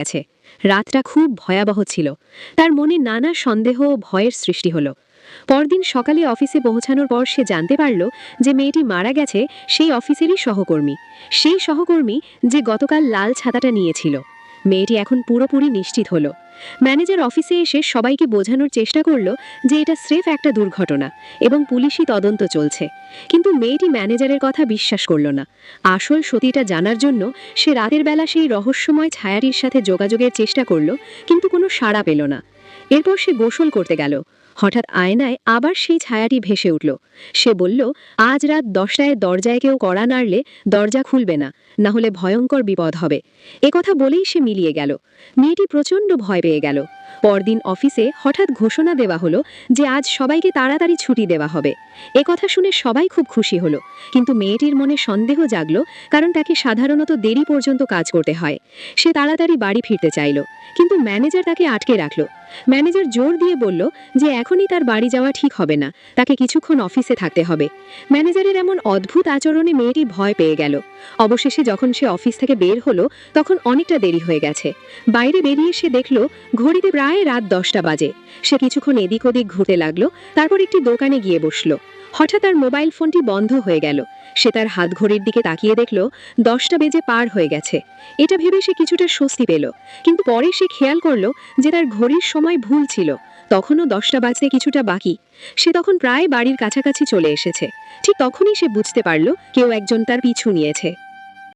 গেছে। রাতটা খুব ভয়াবহ ছিল। তার মনে নানা সন্দেহ ও ভয়ের সৃষ্টি হলো। পরদিন সকালে অফিসে পৌঁছানোর পর সে জানতে পারল যে মেয়েটি মারা গেছে সেই অফিসেরই সহকর্মী, সেই সহকর্মী যে গতকাল লাল ছাতাটা নিয়েছিল। মেয়েটি এখন পুরোপুরি নিশ্চিত হলো। ম্যানেজার অফিসে এসে সবাইকে বোঝানোর চেষ্টা করলো যে এটা স্রেফ একটা দুর্ঘটনা এবং পুলিশি তদন্ত চলছে। কিন্তু মেয়েটি ম্যানেজারের কথা বিশ্বাস করল না। আসল সত্যিটা জানার জন্য সে রাতের বেলা সেই রহস্যময় ছায়াটির সাথে যোগাযোগের চেষ্টা করলো, কিন্তু কোনো সাড়া পেল না। এরপর সে গোসল করতে গেল। হঠাৎ আয়নায় আবার সেই ছায়াটি ভেসে উঠল। সে বলল, আজ রাত 10টায় দরজায় কেউ কড়া নাড়লে দরজা খুলবে না, না হলে ভয়ঙ্কর বিপদ হবে। একথা বলেই সে মিলিয়ে গেল। মেয়েটি প্রচণ্ড ভয় পেয়ে গেল। পরদিন অফিসে হঠাৎ ঘোষণা দেওয়া হলো যে আজ সবাইকে তাড়াতাড়ি ছুটি দেওয়া হবে। একথা শুনে সবাই খুব খুশি হলো, কিন্তু মেয়েটির মনে সন্দেহ জাগল, কারণ তাকে সাধারণত দেরি পর্যন্ত কাজ করতে হয়। সে তাড়াতাড়ি বাড়ি ফিরতে চাইল, কিন্তু ম্যানেজার তাকে আটকে রাখল। ম্যানেজার জোর দিয়ে বলল যে এখনই তার বাড়ি যাওয়া ঠিক হবে না, তাকে কিছুক্ষণ অফিসে থাকতে হবে। ম্যানেজারের এমন অদ্ভুত আচরণে মেয়েটি ভয় পেয়ে গেল। অবশেষে যখন সে অফিস থেকে বের হলো তখন অনেকটা দেরি হয়ে গেছে। বাইরে বেরিয়ে সে দেখল ঘড়িতে প্রায় রাত 10টা বাজে। সে কিছুক্ষণ এদিক ওদিক ঘুরতে লাগলো, তারপর একটি দোকানে গিয়ে বসলো। হঠাৎ তার মোবাইল ফোনটি বন্ধ হয়ে গেল। সে তার হাত ঘড়ির দিকে তাকিয়ে দেখল 10টা বেজে পার হয়ে গেছে। এটা ভেবে সে কিছুটা স্বস্তি পেল, কিন্তু পরে সে খেয়াল করল যে তার ঘড়ির সময় ভুল ছিল। তখনও 10টা বাজতে কিছুটা বাকি। সে তখন প্রায় বাড়ির কাছাকাছি চলে এসেছে। ঠিক তখনই সে বুঝতে পারল কেউ একজন তার পিছু নিয়েছে।